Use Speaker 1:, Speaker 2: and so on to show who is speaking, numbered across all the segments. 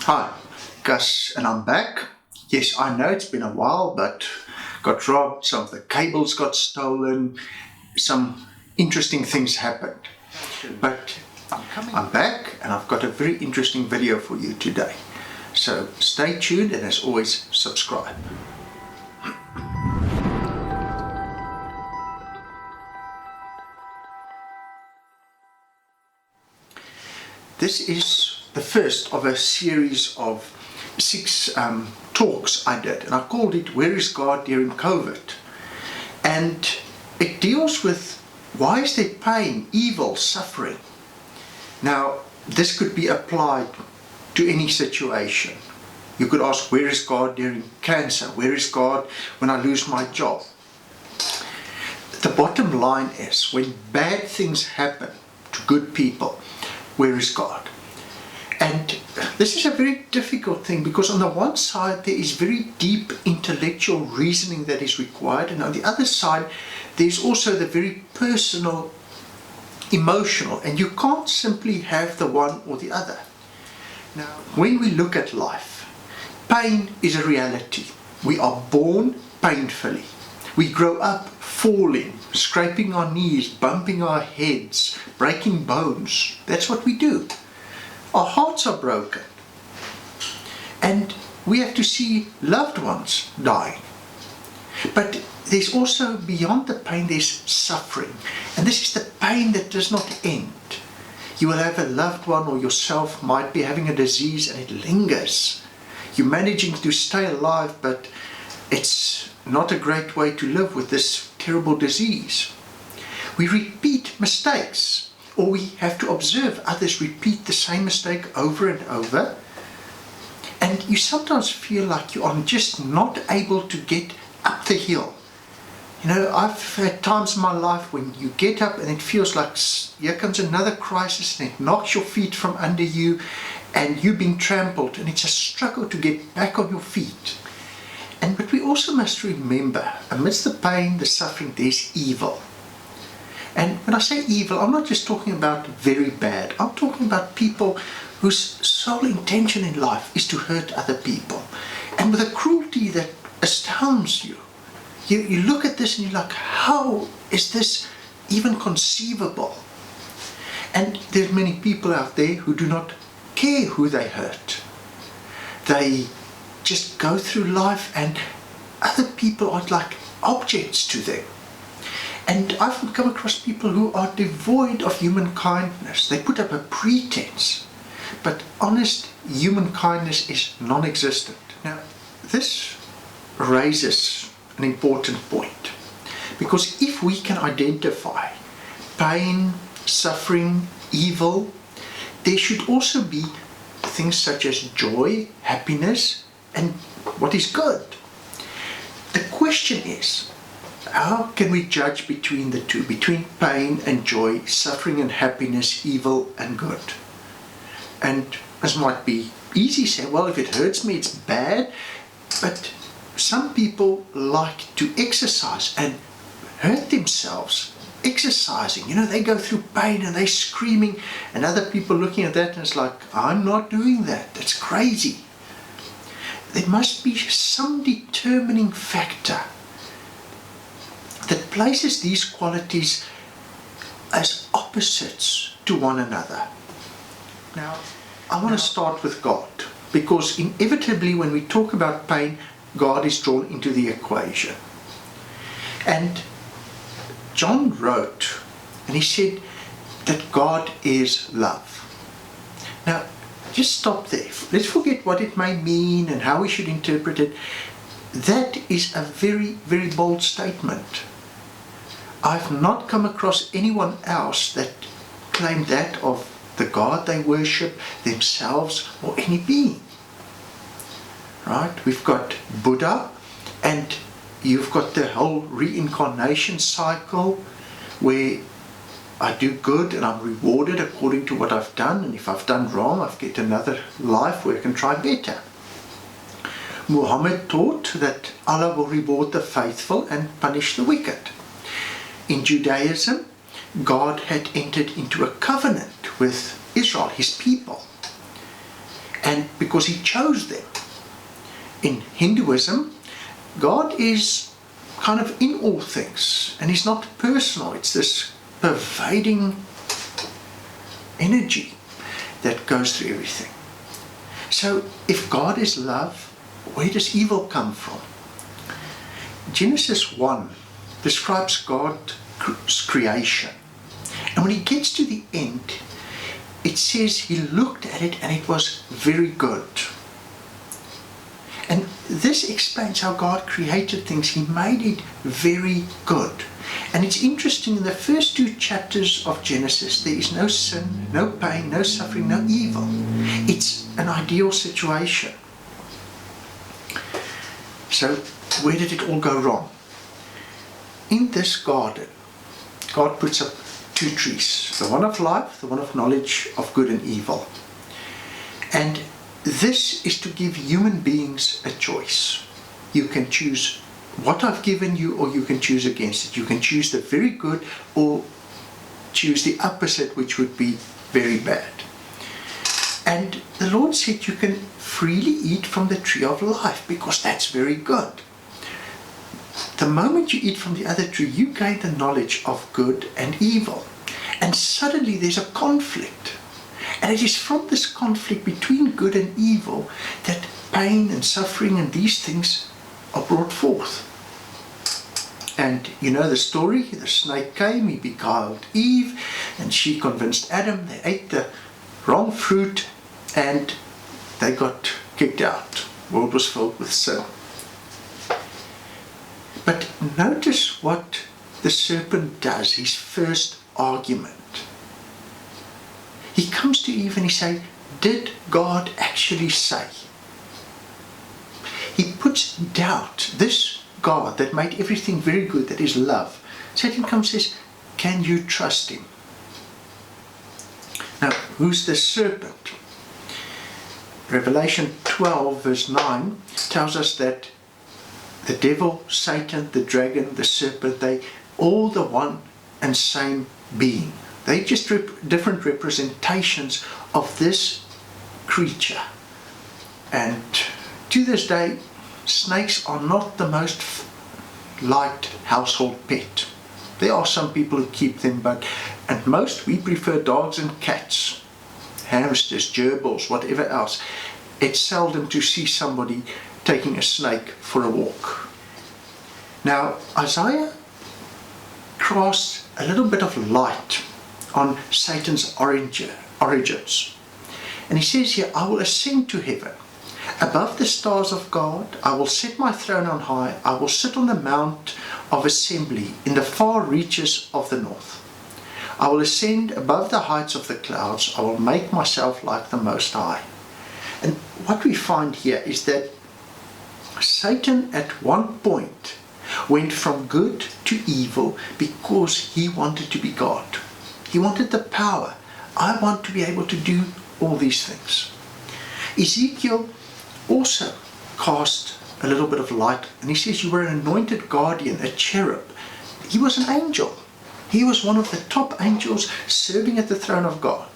Speaker 1: Hi, Gus, and I'm back. Yes, I know it's been a while, but got robbed, some of the cables got stolen, some interesting things happened. But I'm back, and I've got a very interesting video for you today. So stay tuned, and as always, subscribe. This is the first of a series of 6 talks I did, and I called it Where is God During COVID? And it deals with why is there pain, evil, suffering. Now, this could be applied to any situation. You could ask, where is God during cancer? Where is God when I lose my job? The bottom line is, when bad things happen to good people, where is God? And this is a very difficult thing, because on the one side there is very deep intellectual reasoning that is required, and on the other side there's also the very personal, emotional, and you can't simply have the one or the other. Now, when we look at life, pain is a reality. We are born painfully. We grow up falling, scraping our knees, bumping our heads, breaking bones. That's what we do. Our hearts are broken. And we have to see loved ones dying. But there's also, beyond the pain, there's suffering. And this is the pain that does not end. You will have a loved one, or yourself might be having a disease, and it lingers. You're managing to stay alive, but it's not a great way to live with this terrible disease. We repeat mistakes, or we have to observe others repeat the same mistake over and over. And you sometimes feel like you are just not able to get up the hill. You know, I've had times in my life when you get up and it feels like here comes another crisis, and it knocks your feet from under you and you're being trampled, and it's a struggle to get back on your feet. But we also must remember, amidst the pain, the suffering, there's evil. And when I say evil, I'm not just talking about very bad. I'm talking about people whose sole intention in life is to hurt other people, and with a cruelty that astounds you. You look at this and you're like, how is this even conceivable? And there's many people out there who do not care who they hurt. They just go through life, and other people are like objects to them. And I've come across people who are devoid of human kindness. They put up a pretense, but honest human kindness is non-existent. Now, this raises an important point, because if we can identify pain, suffering, evil, there should also be things such as joy, happiness, and what is good. The question is, how can we judge between the two, between pain and joy, suffering and happiness, evil and good? And this might be easy, say, well, if it hurts me, it's bad. But some people like to exercise and hurt themselves exercising. You know, they go through pain and they're screaming, and other people looking at that and it's like, I'm not doing that. That's crazy. There must be some determining factor that places these qualities as opposites to one another. Now, I want to start with God, because inevitably when we talk about pain, God is drawn into the equation. And John wrote, and he said that God is love. Now, just stop there. Let's forget what it may mean and how we should interpret it. That is a very, very bold statement. I've not come across anyone else that claimed that of the God they worship, themselves, or any being. Right? We've got Buddha, and you've got the whole reincarnation cycle where I do good and I'm rewarded according to what I've done, and if I've done wrong, I get another life where I can try better. Muhammad taught that Allah will reward the faithful and punish the wicked. In Judaism, God had entered into a covenant with Israel, his people. and because he chose them. In Hinduism, God is kind of in all things, and he's not personal. It's this pervading energy that goes through everything. So if God is love, where does evil come from? Genesis 1 describes God's creation. And when he gets to the end, it says he looked at it and it was very good. And this explains how God created things. He made it very good. And it's interesting, in the first 2 chapters of Genesis, there is no sin, no pain, no suffering, no evil. It's an ideal situation. So where did it all go wrong? In this garden, God puts up 2 trees, the one of life, the one of knowledge of good and evil. And this is to give human beings a choice. You can choose what I've given you, or you can choose against it. You can choose the very good or choose the opposite, which would be very bad. And the Lord said you can freely eat from the tree of life because that's very good. The moment you eat from the other tree, you gain the knowledge of good and evil. And suddenly there's a conflict. And it is from this conflict between good and evil that pain and suffering and these things are brought forth. And you know the story. The snake came, he beguiled Eve, and she convinced Adam. They ate the wrong fruit and they got kicked out. The world was filled with sin. But notice what the serpent does, his first argument. He comes to Eve and he says, did God actually say? He puts doubt. This God that made everything very good, that is love. Satan comes and says, can you trust him? Now, who's the serpent? Revelation 12 verse 9 tells us that the devil, Satan, the dragon, the serpent, they all the one and same being. They're just different representations of this creature. And to this day, snakes are not the most liked household pet. There are some people who keep them, but at most we prefer dogs and cats, hamsters, gerbils, whatever else. It's seldom to see somebody taking a snake for a walk. Now, Isaiah casts a little bit of light on Satan's origins. And he says here, I will ascend to heaven. Above the stars of God, I will set my throne on high. I will sit on the mount of assembly in the far reaches of the north. I will ascend above the heights of the clouds. I will make myself like the Most High. And what we find here is that Satan at one point went from good to evil because he wanted to be God. He wanted the power. I want to be able to do all these things. Ezekiel also cast a little bit of light, and he says you were an anointed guardian, a cherub. He was an angel. He was one of the top angels serving at the throne of God.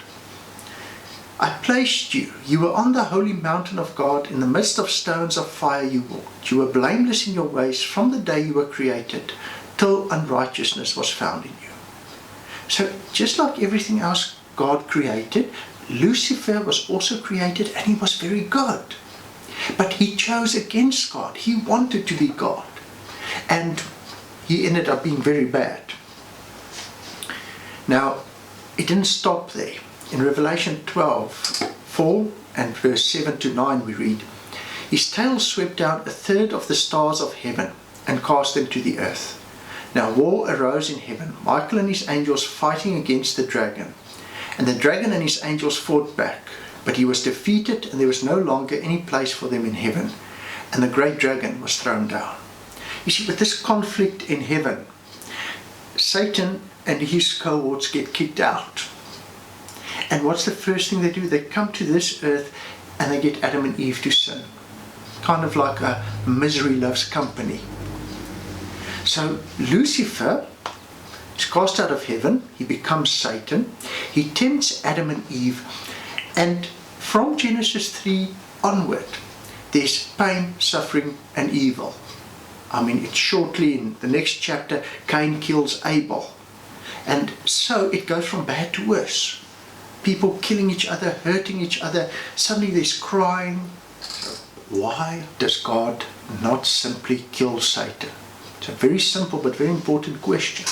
Speaker 1: I placed you. You were on the holy mountain of God. In the midst of stones of fire you walked. You were blameless in your ways from the day you were created till unrighteousness was found in you. So just like everything else God created, Lucifer was also created, and he was very good. But he chose against God. He wanted to be God. And he ended up being very bad. Now, it didn't stop there. In Revelation 12:4 and verse 7 to 9 we read, his tail swept down 1/3 of the stars of heaven and cast them to the earth. Now war arose in heaven, Michael and his angels fighting against the dragon. And the dragon and his angels fought back, but he was defeated, and there was no longer any place for them in heaven. And the great dragon was thrown down. You see, with this conflict in heaven, Satan and his cohorts get kicked out. And what's the first thing they do? They come to this earth and they get Adam and Eve to sin. Kind of like a misery loves company. So Lucifer is cast out of heaven. He becomes Satan. He tempts Adam and Eve. And from Genesis 3 onward, there's pain, suffering, and evil. I mean, it's shortly in the next chapter, Cain kills Abel. And so it goes from bad to worse. People killing each other, hurting each other. Suddenly there's crying. Why does God not simply kill Satan? It's a very simple but very important question.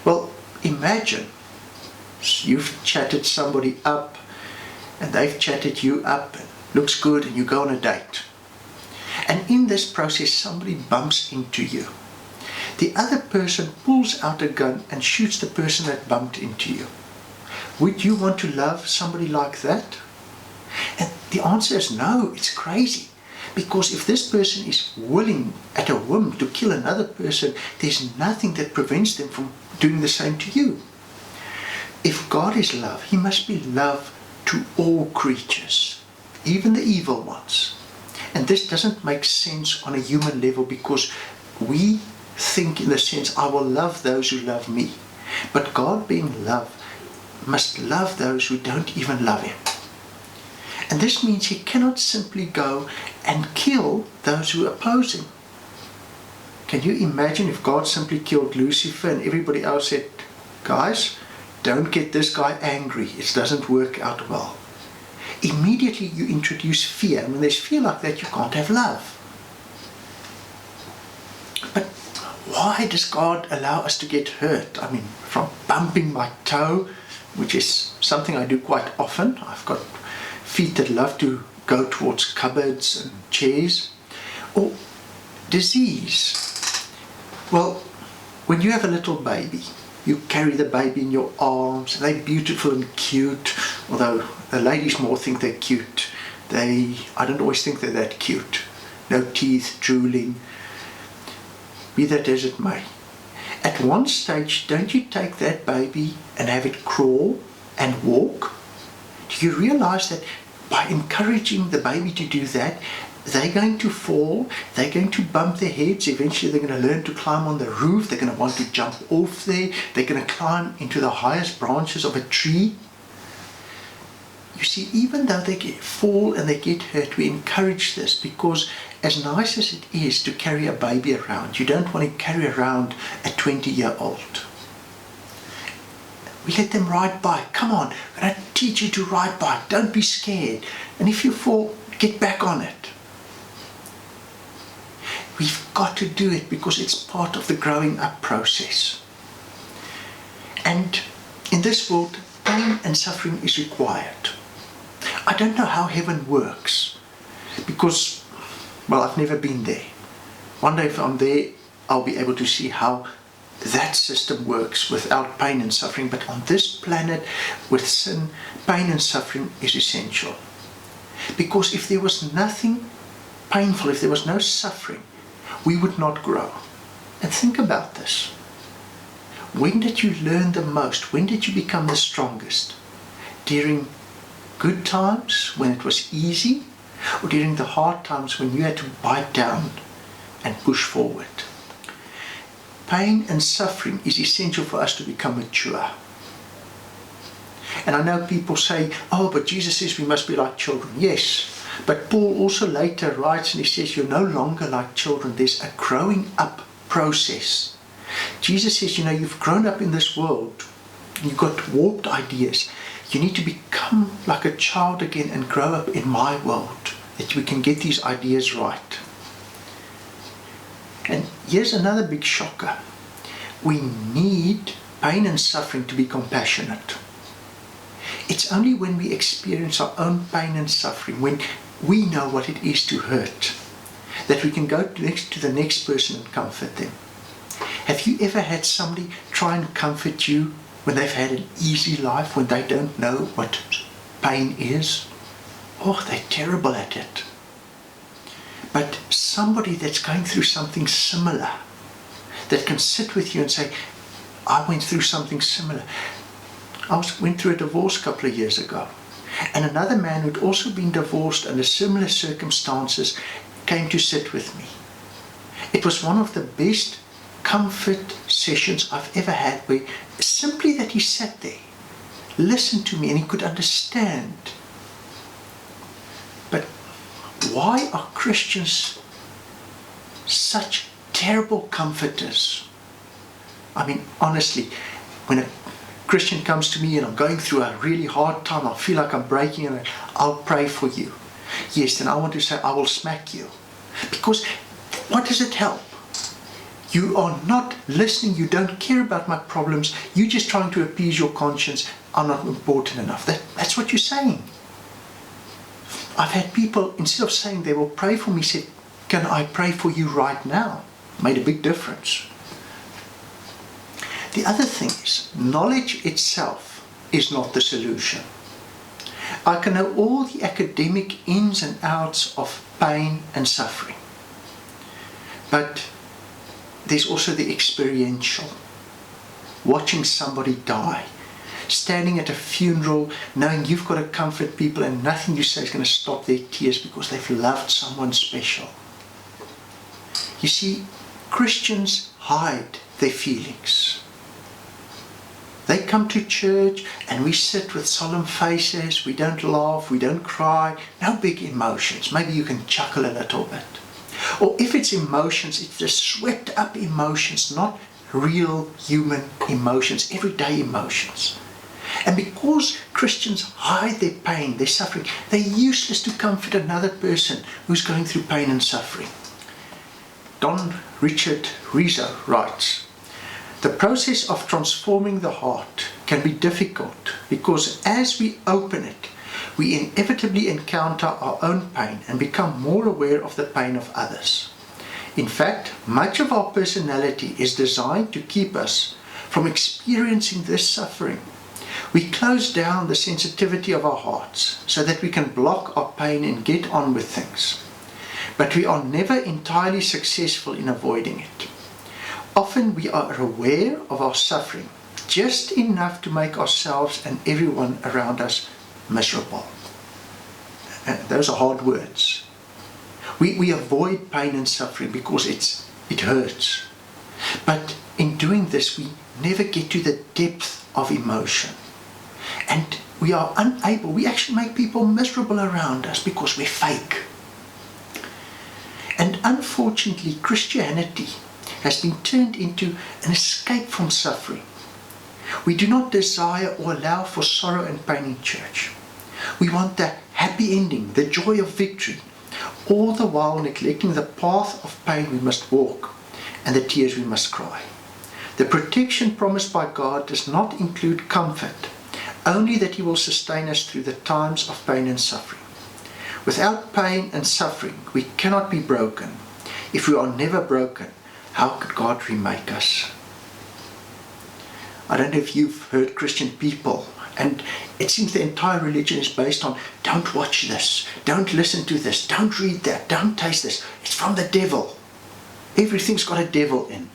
Speaker 1: Well, imagine you've chatted somebody up and they've chatted you up and looks good, and you go on a date. And in this process somebody bumps into you. The other person pulls out a gun and shoots the person that bumped into you. Would you want to love somebody like that? And the answer is no, it's crazy. Because if this person is willing at a whim to kill another person, there's nothing that prevents them from doing the same to you. If God is love, He must be love to all creatures, even the evil ones. And this doesn't make sense on a human level, because we think in the sense, I will love those who love me. But God, being love, must love those who don't even love Him. And this means He cannot simply go and kill those who oppose Him. Can you imagine if God simply killed Lucifer and everybody else said, guys, don't get this guy angry, it doesn't work out well. Immediately you introduce fear, and when there's fear like that, you can't have love. But why does God allow us to get hurt? I mean, from bumping my toe, which is something I do quite often. I've got feet that love to go towards cupboards and chairs. Or disease. Well, when you have a little baby, you carry the baby in your arms, and they're beautiful and cute, although the ladies more think they're cute. I don't always think they're that cute. No teeth, drooling. Be that as it may. At one stage, don't you take that baby and have it crawl and walk? Do you realize that by encouraging the baby to do that, they're going to fall, they're going to bump their heads, eventually they're going to learn to climb on the roof, they're going to want to jump off there, they're going to climb into the highest branches of a tree. You see, even though they fall and they get hurt, we encourage this, because as nice as it is to carry a baby around, you don't want to carry around a 20-year-old. We let them ride bike. Come on, I'm going to teach you to ride bike. Don't be scared. And if you fall, get back on it. We've got to do it because it's part of the growing up process. And in this world, pain and suffering is required. I don't know how heaven works because, well, I've never been there. One day if I'm there, I'll be able to see how that system works without pain and suffering. But on this planet with sin, pain and suffering is essential. Because if there was nothing painful, if there was no suffering, we would not grow. And think about this. When did you learn the most? When did you become the strongest? During good times, when it was easy? Or during the hard times when you had to bite down and push forward? Pain and suffering is essential for us to become mature. And I know people say, oh, but Jesus says we must be like children. Yes, but Paul also later writes and he says you're no longer like children. There's a growing up process. Jesus says, you know, you've grown up in this world. You've got warped ideas. You need to become like a child again and grow up in my world, that we can get these ideas right. And here's another big shocker. We need pain and suffering to be compassionate. It's only when we experience our own pain and suffering, when we know what it is to hurt, that we can go to the next person and comfort them. Have you ever had somebody try and comfort you when they've had an easy life, when they don't know what pain is? Oh, they're terrible at it. But somebody that's going through something similar, that can sit with you and say, I went through something similar. I went through a divorce a couple of years ago. And another man who'd also been divorced under similar circumstances came to sit with me. It was one of the best comfort sessions I've ever had, where simply that he sat there, listened to me, and he could understand why are Christians such terrible comforters? I mean, honestly, when a Christian comes to me and I'm going through a really hard time, I feel like I'm breaking, and I'll pray for you. Yes, then I want to say, I will smack you. Because what does it help? You are not listening, you don't care about my problems, you're just trying to appease your conscience. I'm not important enough. That's what you're saying. I've had people, instead of saying they will pray for me, said, can I pray for you right now? Made a big difference. The other thing is, knowledge itself is not the solution. I can know all the academic ins and outs of pain and suffering. But there's also the experiential. Watching somebody die. Standing at a funeral, knowing you've got to comfort people and nothing you say is going to stop their tears because they've loved someone special. You see, Christians hide their feelings. They come to church and we sit with solemn faces, we don't laugh, we don't cry, no big emotions. Maybe you can chuckle a little bit. Or if it's emotions, it's the swept up emotions, not real human emotions, everyday emotions. And because Christians hide their pain, their suffering, they're useless to comfort another person who's going through pain and suffering. Don Richard Rizzo writes, the process of transforming the heart can be difficult because as we open it, we inevitably encounter our own pain and become more aware of the pain of others. In fact, much of our personality is designed to keep us from experiencing this suffering. We close down the sensitivity of our hearts so that we can block our pain and get on with things. But we are never entirely successful in avoiding it. Often we are aware of our suffering, just enough to make ourselves and everyone around us miserable. And those are hard words. We avoid pain and suffering because it hurts. But in doing this, we never get to the depth of emotion. And we are unable, we actually make people miserable around us because we're fake. And unfortunately, Christianity has been turned into an escape from suffering. We do not desire or allow for sorrow and pain in church. We want the happy ending, the joy of victory, all the while neglecting the path of pain we must walk and the tears we must cry. The protection promised by God does not include comfort, only that He will sustain us through the times of pain and suffering. Without pain and suffering, we cannot be broken. If we are never broken, how could God remake us? I don't know if you've heard Christian people, and it seems the entire religion is based on don't watch this, don't listen to this, don't read that, don't taste this. It's from the devil. Everything's got a devil in.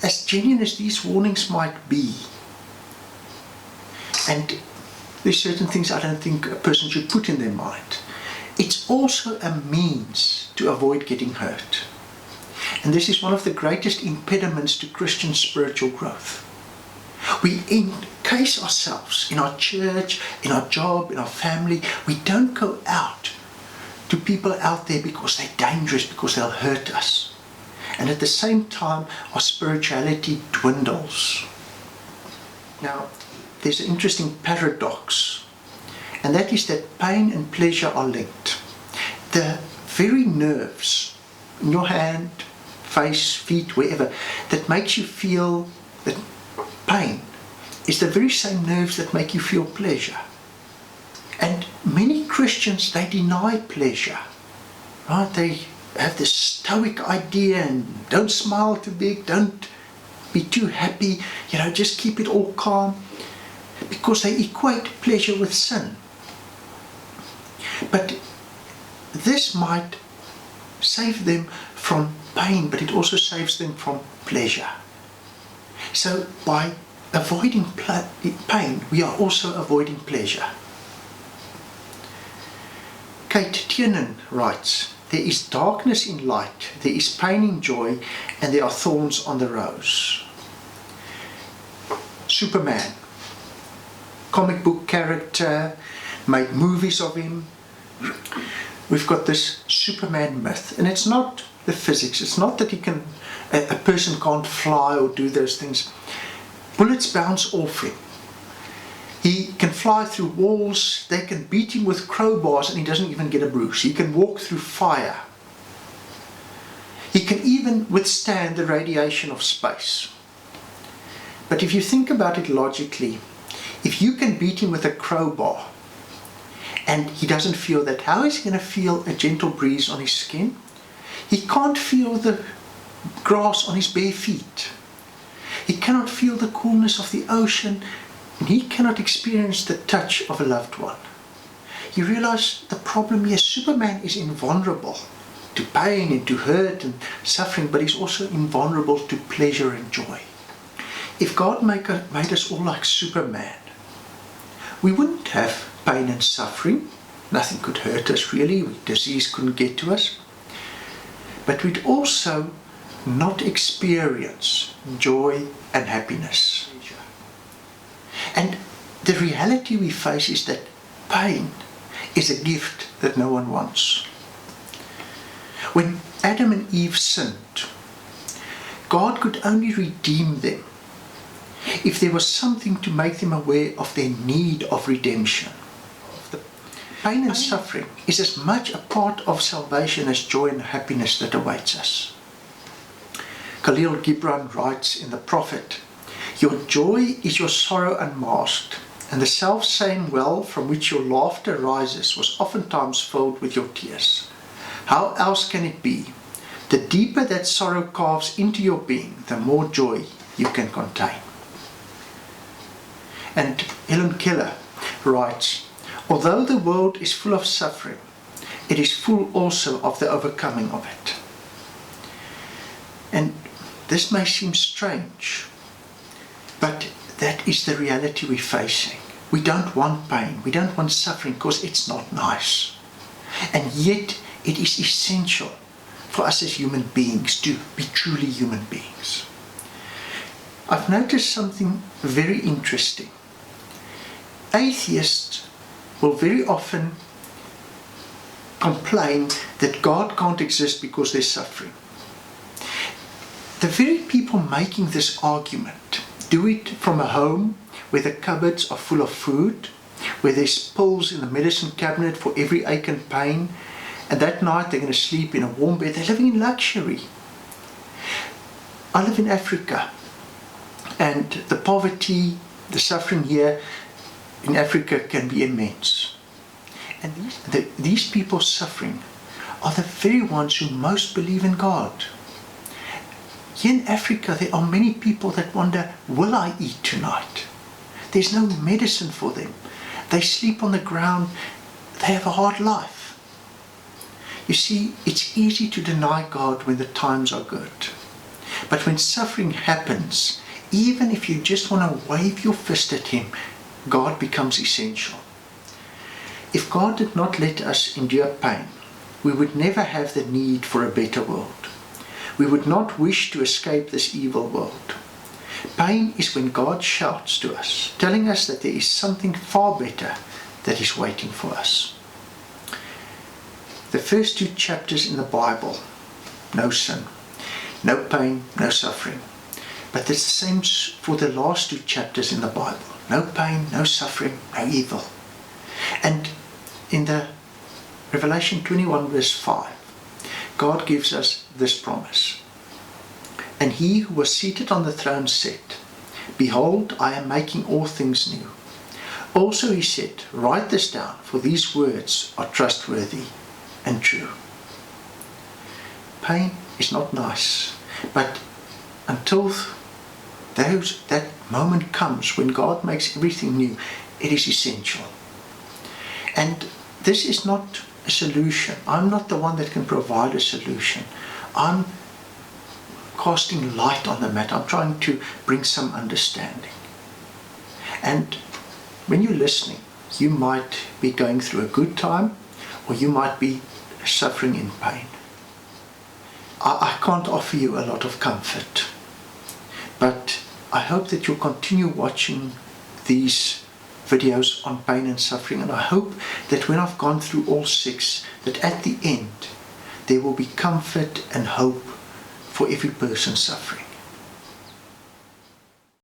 Speaker 1: As genuine as these warnings might be, and there's certain things I don't think a person should put in their mind, it's also a means to avoid getting hurt. And this is one of the greatest impediments to Christian spiritual growth. We encase ourselves in our church, in our job, in our family. We don't go out to people out there because they're dangerous, because they'll hurt us. And at the same time, our spirituality dwindles. Now, there's an interesting paradox, and that is that pain and pleasure are linked. The very nerves in your hand, face, feet, wherever, that makes you feel that pain is the very same nerves that make you feel pleasure. And many Christians, they deny pleasure. Right? They have this stoic idea and don't smile too big, don't be too happy, just keep it all calm, because they equate pleasure with sin. But this might save them from pain, but it also saves them from pleasure. So by avoiding pain, we are also avoiding pleasure. Kate Tiernan writes, there is darkness in light, there is pain in joy, and there are thorns on the rose. Superman, comic book character, made movies of him. we've got this Superman myth, and it's not the physics. It's not that a person can't fly or do those things. Bullets bounce off him. He can fly through walls. They can beat him with crowbars and he doesn't even get a bruise. He can walk through fire. He can even withstand the radiation of space. But if you think about it logically, if you can beat him with a crowbar and he doesn't feel that, how is he going to feel a gentle breeze on his skin? He can't feel the grass on his bare feet. He cannot feel the coolness of the ocean, and he cannot experience the touch of a loved one. You realize the problem here, Superman is invulnerable to pain and to hurt and suffering, but he's also invulnerable to pleasure and joy. If God made us all like Superman, we wouldn't have pain and suffering. Nothing could hurt us really. Disease couldn't get to us. But we'd also not experience joy and happiness. And the reality we face is that pain is a gift that no one wants. When Adam and Eve sinned, God could only redeem them if there was something to make them aware of their need of redemption. Pain and suffering is as much a part of salvation as joy and happiness that awaits us. Khalil Gibran writes in The Prophet, "Your joy is your sorrow unmasked, and the self-same well from which your laughter rises was oftentimes filled with your tears. How else can it be? The deeper that sorrow carves into your being, the more joy you can contain." And Helen Keller writes, "Although the world is full of suffering, it is full also of the overcoming of it." And this may seem strange, but that is the reality we're facing. We don't want pain, we don't want suffering because it's not nice. And yet it is essential for us as human beings to be truly human beings. I've noticed something very interesting. Atheists will very often complain that God can't exist because there's suffering. The very people making this argument do it from a home where the cupboards are full of food, where there's pills in the medicine cabinet for every ache and pain, and that night they're going to sleep in a warm bed. They're living in luxury. I live in Africa, and the poverty, the suffering here in Africa can be immense. And these people suffering are the very ones who most believe in God. Here in Africa, there are many people that wonder, will I eat tonight? There's no medicine for them. They sleep on the ground. They have a hard life. You see, it's easy to deny God when the times are good. But when suffering happens, even if you just want to wave your fist at Him, God becomes essential. If God did not let us endure pain, we would never have the need for a better world. We would not wish to escape this evil world. Pain is when God shouts to us, telling us that there is something far better that is waiting for us. The first 2 chapters in the Bible, no sin, no pain, no suffering. But it's the same for the last 2 chapters in the Bible. No pain, no suffering, no evil. And in the Revelation 21 verse 5, God gives us this promise. "And he who was seated on the throne said, Behold, I am making all things new. Also he said, Write this down, for these words are trustworthy and true." Pain is not nice, but until that moment comes when God makes everything new, it is essential. And this is not a solution. I'm not the one that can provide a solution. I'm casting light on the matter. I'm trying to bring some understanding. And when you're listening, you might be going through a good time, or you might be suffering in pain. I can't offer you a lot of comfort, but I hope that you'll continue watching these videos on pain and suffering, and I hope that when I've gone through all 6, that at the end there will be comfort and hope for every person suffering.